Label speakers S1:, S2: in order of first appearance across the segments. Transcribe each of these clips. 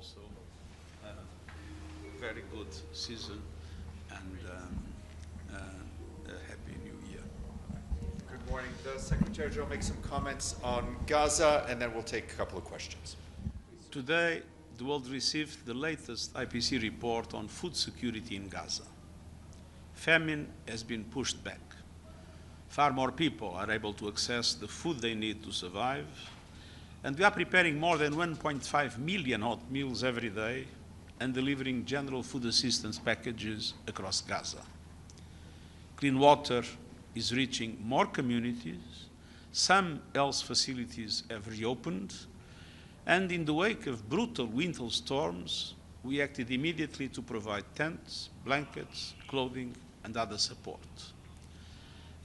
S1: also a very good season and a happy new year.
S2: Good morning. The Secretary-General make some comments on Gaza, and then we'll take a couple of questions.
S1: Today, the world received the latest IPC report on food security in Gaza. Famine has been pushed back. Far more people are able to access the food they need to survive, and we are preparing more than 1.5 million hot meals every day and delivering general food assistance packages across Gaza. Clean water is reaching more communities. Some health facilities have reopened, and in the wake of brutal winter storms, we acted immediately to provide tents, blankets, clothing, and other support.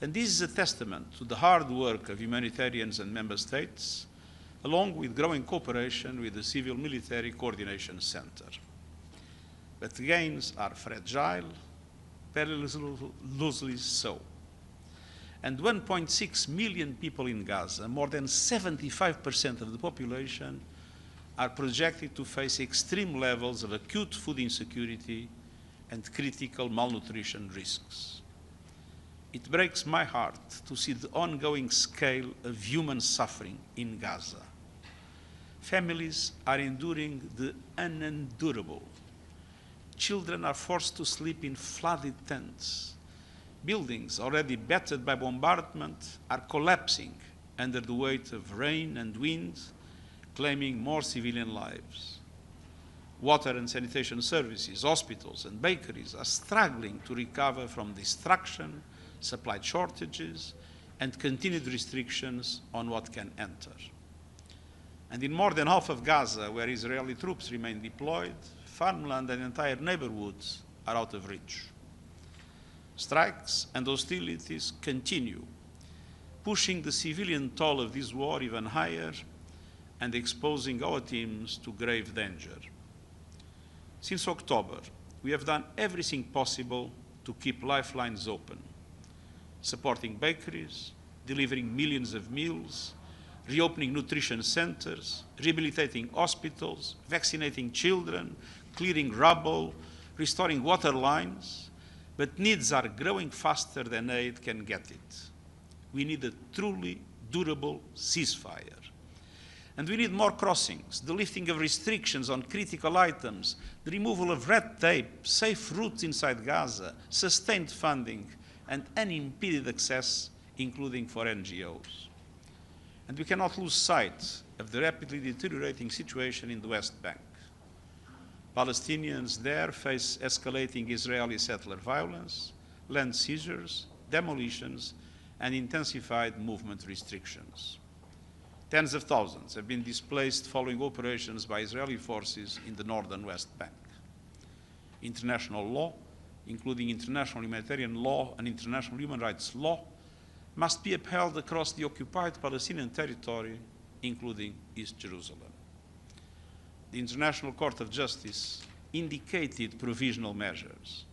S1: And this is a testament to the hard work of humanitarians and member states, along with growing cooperation with the Civil-Military Coordination Center. But the gains are fragile, perilously so. And 1.6 million people in Gaza, more than 75% of the population, are projected to face extreme levels of acute food insecurity and critical malnutrition risks. It breaks my heart to see the ongoing scale of human suffering in Gaza. Families are enduring the unendurable. Children are forced to sleep in flooded tents. Buildings already battered by bombardment are collapsing under the weight of rain and wind, claiming more civilian lives. Water and sanitation services, hospitals, and bakeries are struggling to recover from destruction, supply shortages, and continued restrictions on what can enter. And in more than half of Gaza, where Israeli troops remain deployed, farmland and entire neighborhoods are out of reach. Strikes and hostilities continue, pushing the civilian toll of this war even higher and exposing our teams to grave danger. Since October, we have done everything possible to keep lifelines open, supporting bakeries, delivering millions of meals, reopening nutrition centers, rehabilitating hospitals, vaccinating children, clearing rubble, restoring water lines, but needs are growing faster than aid can get it. We need a truly durable ceasefire. And we need more crossings, the lifting of restrictions on critical items, the removal of red tape, safe routes inside Gaza, sustained funding, and unimpeded access, including for NGOs. And we cannot lose sight of the rapidly deteriorating situation in the West Bank. Palestinians there face escalating Israeli settler violence, land seizures, demolitions, and intensified movement restrictions. Tens of thousands have been displaced following operations by Israeli forces in the northern West Bank. International law, including international humanitarian law and international human rights law, must be upheld across the occupied Palestinian territory, including East Jerusalem. The International Court of Justice indicated provisional measures.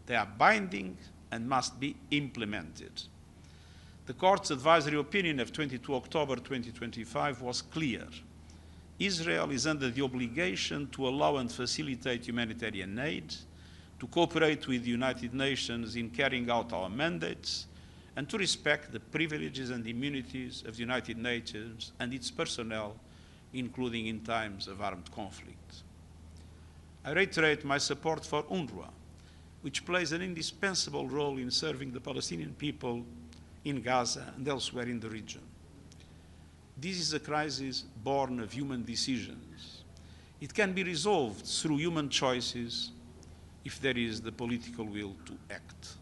S1: They are binding and must be implemented. The Court's advisory opinion of 22 October 2025 was clear. Israel is under the obligation to allow and facilitate humanitarian aid, to cooperate with the United Nations in carrying out our mandates, and to respect the privileges and immunities of the United Nations and its personnel, including in times of armed conflict. I reiterate my support for UNRWA, which plays an indispensable role in serving the Palestinian people in Gaza and elsewhere in the region. This is a crisis born of human decisions. It can be resolved through human choices if there is the political will to act.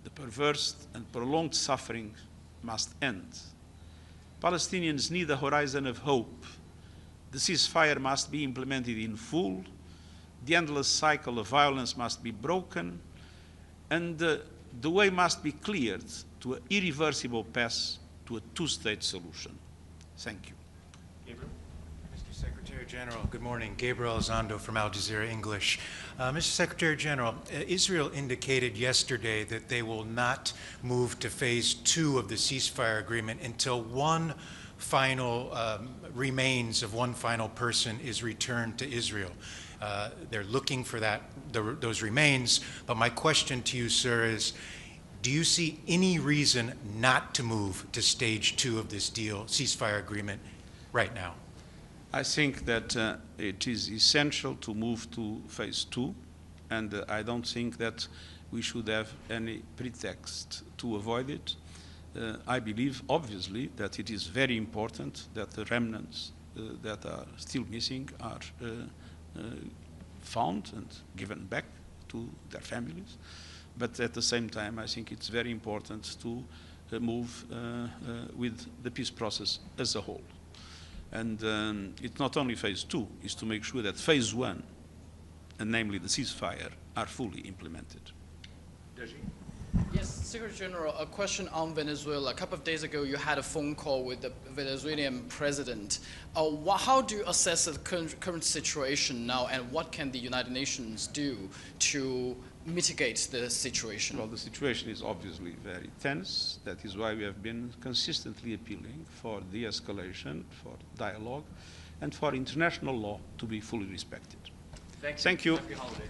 S1: The perverse and prolonged suffering must end. Palestinians need a horizon of hope. The ceasefire must be implemented in full. The endless cycle of violence must be broken, and the way must be cleared to an irreversible path to a two-state solution. Thank you.
S3: Gabriel? Mr. Secretary-General, good morning. Gabriel Elizondo from Al Jazeera English. Mr. Secretary-General, Israel indicated yesterday that they will not move to phase 2 of the ceasefire agreement until one final remains of one final person is returned to Israel. They're looking for those remains, but my question to you, sir, is do you see any reason not to move to stage 2 of this deal, ceasefire agreement, right now?
S1: I think that it is essential to move to phase 2, and I don't think that we should have any pretext to avoid it. I believe, obviously, that it is very important that the remnants that are still missing are found and given back to their families. But at the same time, I think it's very important to move with the peace process as a whole. And it's not only phase 2, it's to make sure that phase 1, and namely the ceasefire, are fully implemented.
S4: Yes, Secretary General, a question on Venezuela. A couple of days ago, you had a phone call with the Venezuelan president. How do you assess the current situation now, and what can the United Nations do to mitigate the situation?
S1: Well, the situation is obviously very tense. That is why we have been consistently appealing for de-escalation, for dialogue, and for international law to be fully respected.
S4: Thank you.
S1: Thank you.
S4: Happy holidays.